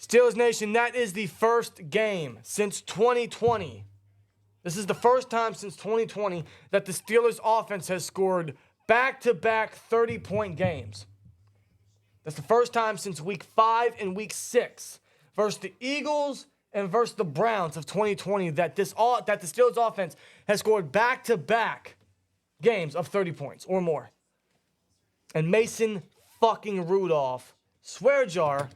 Steelers Nation, that is the first game since 2020. This is the first time since 2020 that the Steelers offense has scored back-to-back 30-point games. That's the first time since week 5 and week 6 versus the Eagles and versus the Browns of 2020 that the Steelers offense has scored back-to-back games of 30 points or more. And Mason fucking Rudolph, swear jar,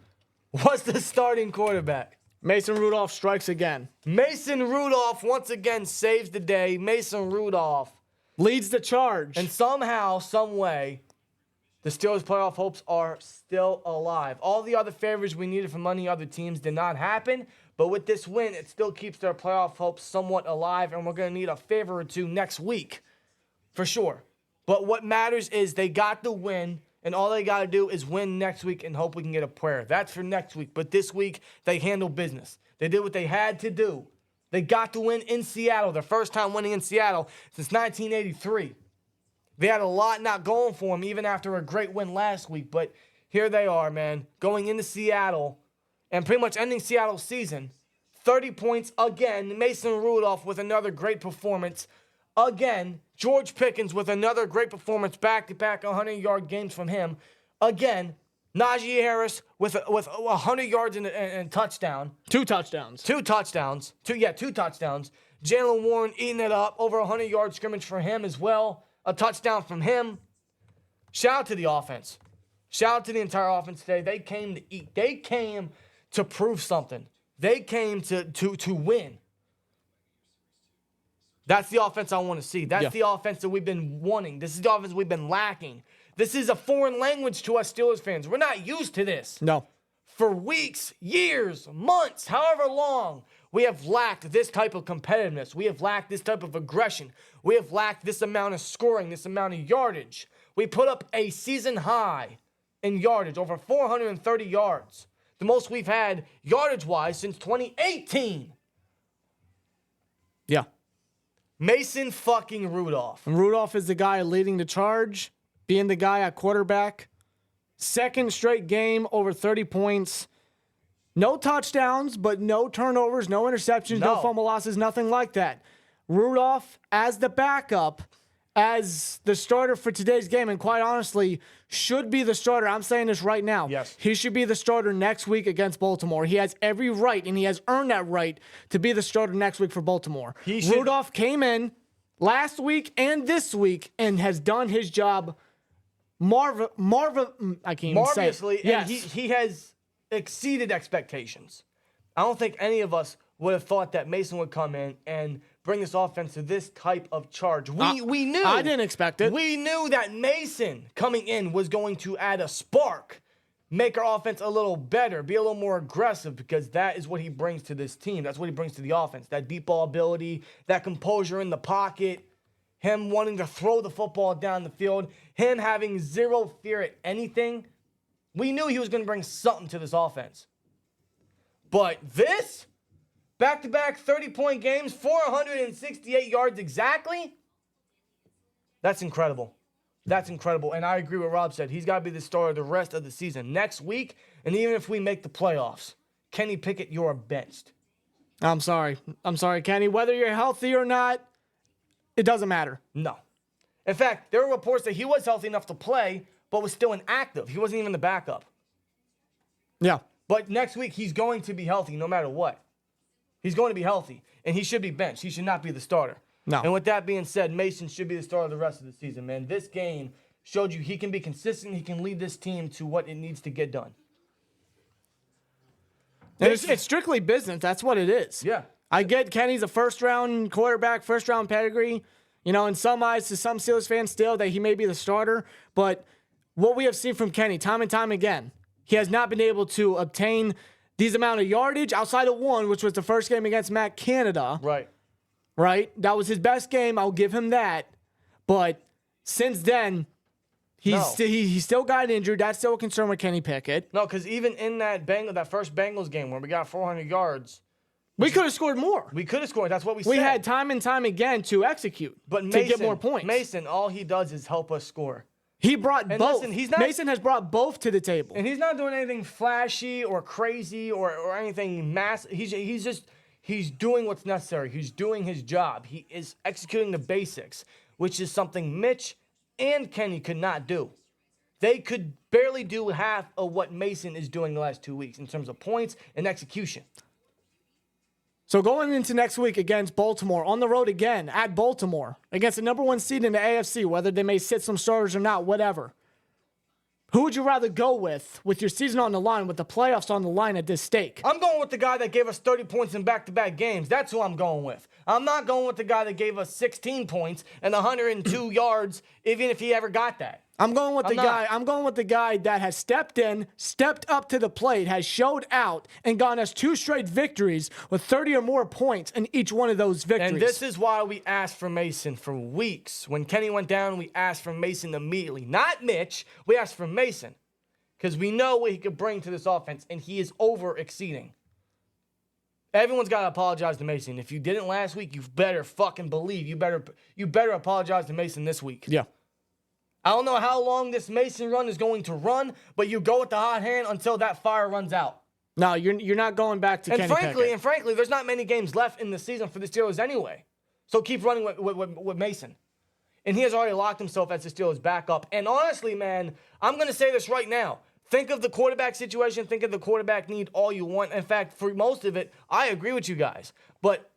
was the starting quarterback. Mason Rudolph strikes again. Mason Rudolph once again saves the day. Mason Rudolph leads the charge. And somehow, some way, the Steelers' playoff hopes are still alive. All the other favors we needed from any other teams did not happen. But with this win, it still keeps their playoff hopes somewhat alive. And we're going to need a favor or two next week. For sure. But what matters is they got the win. And all they got to do is win next week and hope we can get a prayer. That's for next week. But this week, they handled business. They did what they had to do. They got the win in Seattle. Their first time winning in Seattle since 1983. They had a lot not going for them, even after a great win last week. But here they are, man, going into Seattle and pretty much ending Seattle's season. 30 points again. Mason Rudolph with another great performance. Again, George Pickens with another great performance, back-to-back 100-yard games from him. Again, Najee Harris with 100 yards and a touchdown. Two touchdowns. Two touchdowns. Jalen Warren eating it up. Over 100-yard scrimmage for him as well. A touchdown from him. Shout out to the offense. Shout out to the entire offense today. They came to eat. They came to prove something. They came to win. That's the offense I want to see. That's the offense that we've been wanting. This is the offense we've been lacking. This is a foreign language to us Steelers fans. We're not used to this. No. For weeks, years, months, however long, we have lacked this type of competitiveness. We have lacked this type of aggression. We have lacked this amount of scoring, this amount of yardage. We put up a season high in yardage, over 430 yards. The most we've had yardage-wise since 2018. Yeah. Mason fucking Rudolph. And Rudolph is the guy leading the charge, being the guy at quarterback. Second straight game, over 30 points. No touchdowns, but no turnovers, no interceptions, no fumble losses, nothing like that. Rudolph as the backup, as the starter for today's game, and quite honestly, should be the starter. I'm saying this right now. Yes. He should be the starter next week against Baltimore. He has every right, and he has earned that right to be the starter next week for Baltimore. Rudolph came in last week and this week and has done his job marvelously. Yes. And he has exceeded expectations. I don't think any of us would have thought that Mason would come in and bring this offense to this type of charge. We knew. I didn't expect it. We knew that Mason coming in was going to add a spark, make our offense a little better, be a little more aggressive, because that is what he brings to this team. That's what he brings to the offense. That deep ball ability, that composure in the pocket, him wanting to throw the football down the field, him having zero fear at anything. We knew he was going to bring something to this offense. But this, back-to-back 30-point games, 468 yards exactly, that's incredible. That's incredible. And I agree with Rob said. He's got to be the starter the rest of the season. Next week, and even if we make the playoffs, Kenny Pickett, you're benched. I'm sorry, Kenny. Whether you're healthy or not, it doesn't matter. No. In fact, there were reports that he was healthy enough to play, but was still inactive. He wasn't even the backup. Yeah. But next week, he's going to be healthy no matter what. He's going to be healthy, and he should be benched. He should not be the starter. No. And with that being said, Mason should be the starter the rest of the season, man. This game showed you he can be consistent. He can lead this team to what it needs to get done. It's strictly business. That's what it is. Yeah. I get Kenny's a first-round quarterback, first-round pedigree. You know, in some eyes, to some Steelers fans still, that he may be the starter. But what we have seen from Kenny time and time again, he has not been able to obtain these amount of yardage outside of one, which was the first game against Matt Canada. Right? That was his best game. I'll give him that. But since then, he still got injured. That's still a concern with Kenny Pickett. No, because even in that first Bengals game where we got 400 yards, we could have scored more. We could have scored. That's what we said. We had time and time again to execute, but to get more points. Mason, all he does is help us score. He brought both. Listen, Mason has brought both to the table. And he's not doing anything flashy or crazy or anything massive. He's doing what's necessary. He's doing his job. He is executing the basics, which is something Mitch and Kenny could not do. They could barely do half of what Mason is doing the last 2 weeks in terms of points and execution. So going into next week against Baltimore, on the road again, at Baltimore, against the number 1 seed in the AFC, whether they may sit some starters or not, whatever. Who would you rather go with your season on the line, with the playoffs on the line at this stake? I'm going with the guy that gave us 30 points in back-to-back games. That's who I'm going with. I'm not going with the guy that gave us 16 points and 102 yards, even if he ever got that. I'm going with the guy that has stepped in, stepped up to the plate, has showed out, and gotten us 2 straight victories with 30 or more points in each one of those victories. And this is why we asked for Mason for weeks. When Kenny went down, we asked for Mason immediately. Not Mitch. We asked for Mason. Because we know what he could bring to this offense, and he is over-exceeding. Everyone's got to apologize to Mason. If you didn't last week, you better fucking believe. You better apologize to Mason this week. Yeah. I don't know how long this Mason run is going to run, but you go with the hot hand until that fire runs out. No, you're not going back to Kenny Pickett. And frankly, there's not many games left in the season for the Steelers anyway. So keep running with Mason. And he has already locked himself as the Steelers backup. And honestly, man, I'm going to say this right now. Think of the quarterback situation. Think of the quarterback need all you want. In fact, for most of it, I agree with you guys. But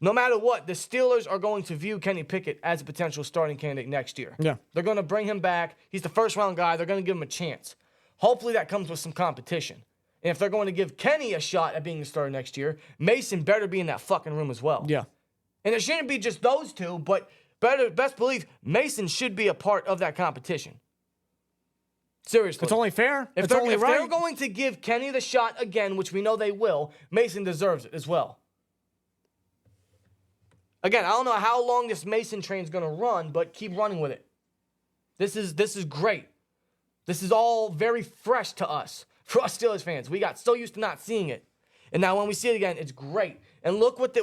no matter what, the Steelers are going to view Kenny Pickett as a potential starting candidate next year. Yeah. They're going to bring him back. He's the first-round guy. They're going to give him a chance. Hopefully that comes with some competition. And if they're going to give Kenny a shot at being the starter next year, Mason better be in that fucking room as well. Yeah. And it shouldn't be just those two, but best believe Mason should be a part of that competition. Seriously. It's only fair. If it's only right. They're going to give Kenny the shot again, which we know they will, Mason deserves it as well. Again, I don't know how long this Mason train is going to run, but keep running with it. This is great. This is all very fresh to us, for us Steelers fans. We got so used to not seeing it. And now when we see it again, it's great. And look what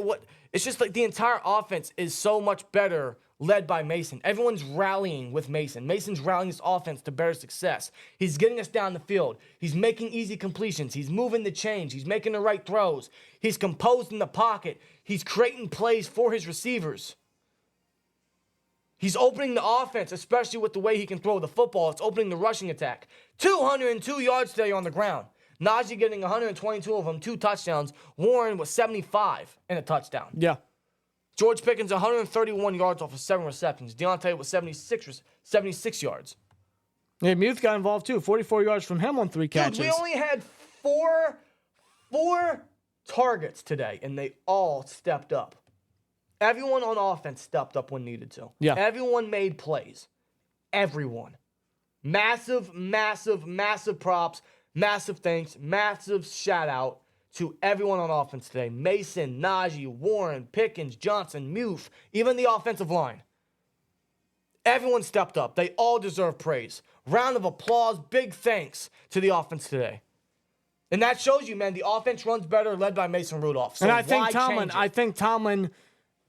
it's just like the entire offense is so much better led by Mason. Everyone's rallying with Mason. Mason's rallying this offense to better success. He's getting us down the field. He's making easy completions. He's moving the chains. He's making the right throws. He's composed in the pocket. He's creating plays for his receivers. He's opening the offense, especially with the way he can throw the football. It's opening the rushing attack. 202 yards today on the ground. Najee getting 122 of them, 2 touchdowns. Warren was 75 and a touchdown. Yeah. George Pickens, 131 yards off of 7 receptions. Deontay was 76 yards. Yeah, Muth got involved too. 44 yards from him on 3 catches. Dude, we only had four targets today, and they all stepped up. Everyone on offense stepped up when needed to. Yeah. Everyone made plays. Everyone. Massive, massive, massive props. Massive thanks. Massive shout out to everyone on offense today. Mason, Najee, Warren, Pickens, Johnson, Muth, even the offensive line. Everyone stepped up. They all deserve praise. Round of applause. Big thanks to the offense today. And that shows you, man, the offense runs better led by Mason Rudolph. So and I think Tomlin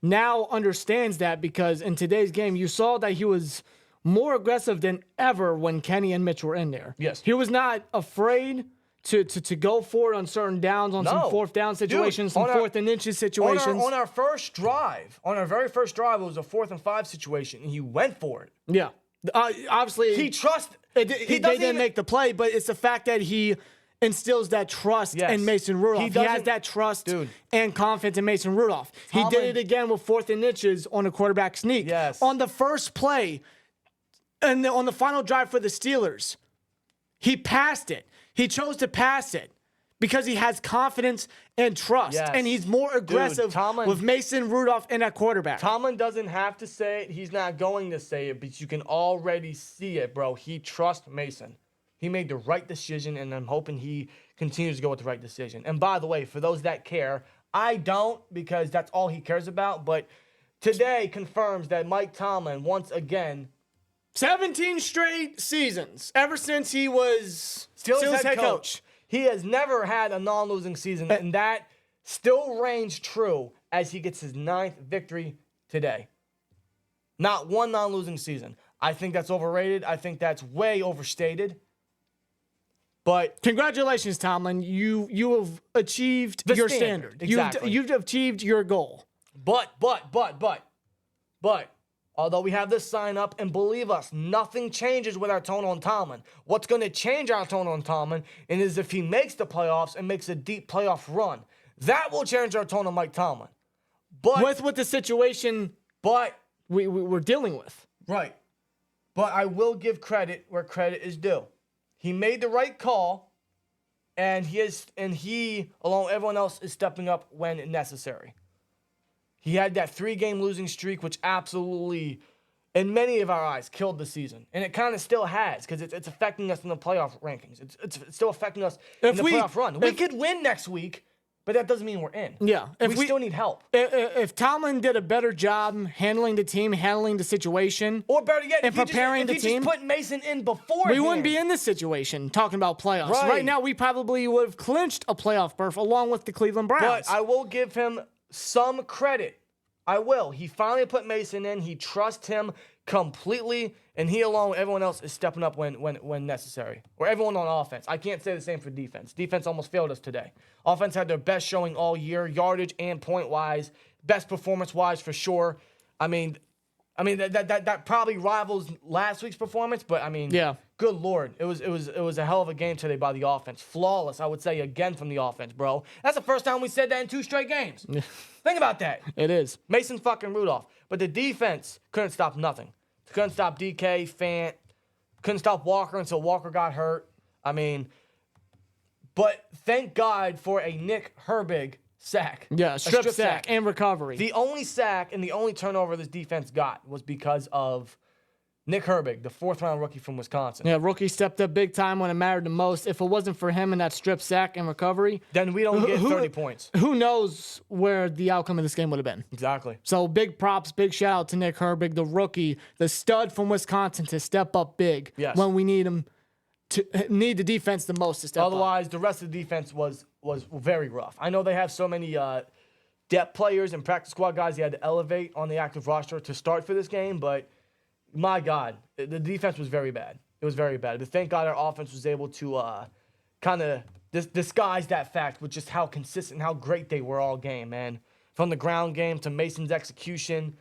now understands that, because in today's game, you saw that he was more aggressive than ever when Kenny and Mitch were in there. Yes. He was not afraid to go for it on certain downs, on some 4th down situations, some 4th and inches situations. On our first drive, on our very first drive, it was a 4th and 5 situation, and he went for it. Yeah. Obviously, he trusted. They didn't make the play, but it's the fact that he instills that trust in Mason Rudolph. He has that trust and confidence in Mason Rudolph. He did it again with 4th and inches on a quarterback sneak. Yes. On the first play, and on the final drive for the Steelers, he passed it. He chose to pass it because he has confidence and trust. Yes. And he's more aggressive with Mason Rudolph and that quarterback. Tomlin doesn't have to say it. He's not going to say it, but you can already see it, bro. He trusts Mason. He made the right decision, and I'm hoping he continues to go with the right decision. And by the way, for those that care, I don't, because that's all he cares about. But today confirms that Mike Tomlin, once again, 17 straight seasons ever since he was Steelers head coach. He has never had a non-losing season, and that still reigns true as he gets his 9th victory today. Not one non-losing season. I think that's overrated. I think that's way overstated. But congratulations, Tomlin. You have achieved the your standard. standard. Exactly. You've achieved your goal. But, although we have this sign up, and believe us, nothing changes with our tone on Tomlin. What's going to change our tone on Tomlin is if he makes the playoffs and makes a deep playoff run. That will change our tone on Mike Tomlin. But with the situation we're dealing with. Right. But I will give credit where credit is due. He made the right call, and he, along with everyone else, is stepping up when necessary. He had that 3-game losing streak, which absolutely, in many of our eyes, killed the season. And it kind of still has, because it's affecting us in the playoff rankings. It's still affecting us in the playoff run. We could win next week, but that doesn't mean we're in. Yeah. We still need help. If Tomlin did a better job handling the team, handling the situation, or better yet, and preparing the team, just put Mason in before, we wouldn't be in this situation talking about playoffs. Right now, we probably would have clinched a playoff berth along with the Cleveland Browns. But I will give him some credit. I will. He finally put Mason in. He trusts him completely, and he along with everyone else is stepping up when necessary. Or everyone on offense. I can't say the same for defense. Defense almost failed us today. Offense had their best showing all year, yardage and point-wise, best performance-wise for sure. I mean that probably rivals last week's performance, but yeah. Good Lord, it was a hell of a game today by the offense. Flawless, I would say again from the offense, bro. That's the first time we said that in 2 straight games. Think about that. It is. Mason fucking Rudolph. But the defense couldn't stop nothing. Couldn't stop DK, Fant. Couldn't stop Walker until Walker got hurt. But thank God for a Nick Herbig sack. Yeah, strip sack and recovery. The only sack and the only turnover this defense got was because of Nick Herbig, the 4th-round rookie from Wisconsin. Yeah, rookie stepped up big time when it mattered the most. If it wasn't for him and that strip sack and recovery, then we don't get 30 points. Who knows where the outcome of this game would have been? Exactly. So big props, big shout out to Nick Herbig, the rookie, the stud from Wisconsin, to step up big when we need him to need the defense the most to step up. Otherwise, the rest of the defense was very rough. I know they have so many depth players and practice squad guys they had to elevate on the active roster to start for this game, but my God, the defense was very bad. It was very bad. But thank God our offense was able to kind of disguise that fact with just how consistent, how great they were all game, man. From the ground game to Mason's execution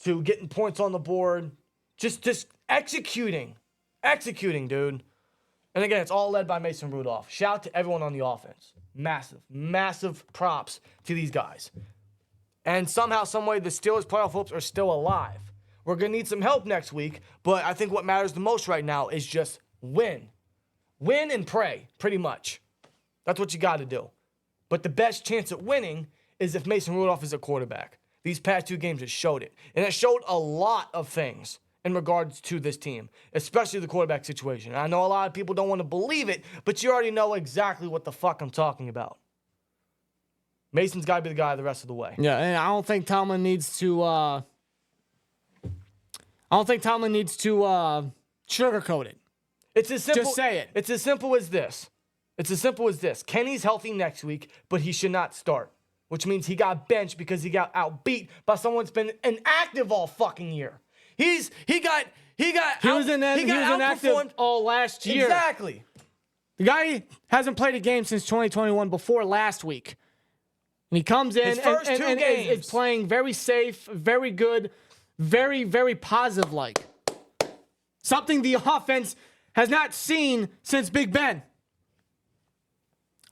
to getting points on the board. Just executing. Executing, dude. And again, it's all led by Mason Rudolph. Shout out to everyone on the offense. Massive props to these guys. And somehow, some way, the Steelers playoff hopes are still alive. We're going to need some help next week, but I think what matters the most right now is just win. Win and pray, pretty much. That's what you got to do. But the best chance at winning is if Mason Rudolph is a quarterback. These past 2 games just showed it. And it showed a lot of things in regards to this team, especially the quarterback situation. And I know a lot of people don't want to believe it, but you already know exactly what the fuck I'm talking about. Mason's got to be the guy the rest of the way. Yeah, and I don't think Tomlin needs to sugarcoat it. It's as simple. Just say it. It's as simple as this. Kenny's healthy next week, but he should not start, which means he got benched because he got outbeat by someone that's been inactive all fucking year. He was inactive all last year. Exactly. The guy hasn't played a game since 2021 before last week. And he comes in His first two games. Is playing very safe, very good, very, very positive like. Something the offense has not seen since Big Ben.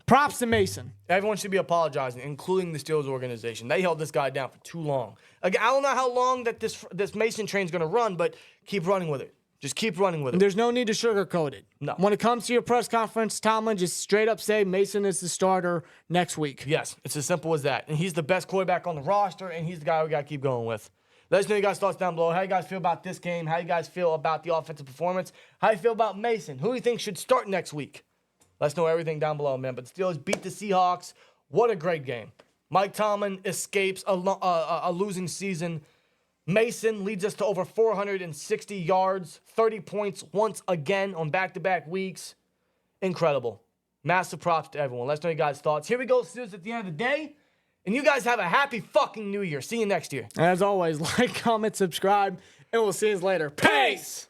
Props to Mason. Everyone should be apologizing, including the Steelers organization. They held this guy down for too long. Again, I don't know how long that this Mason train's going to run, but keep running with it. Just keep running with it. There's no need to sugarcoat it. No. When it comes to your press conference, Tomlin, just straight up say Mason is the starter next week. Yes, it's as simple as that. And he's the best quarterback on the roster, and he's the guy we got to keep going with. Let us know your guys' thoughts down below. How you guys feel about this game? How you guys feel about the offensive performance? How you feel about Mason? Who do you think should start next week? Let us know everything down below, man. But the Steelers beat the Seahawks. What a great game. Mike Tomlin escapes a losing season. Mason leads us to over 460 yards, 30 points once again on back-to-back weeks. Incredible. Massive props to everyone. Let us know your guys' thoughts. Here we go, Steelers, at the end of the day. And you guys have a happy fucking New Year. See you next year. And as always, like, comment, subscribe, and we'll see you later. Peace!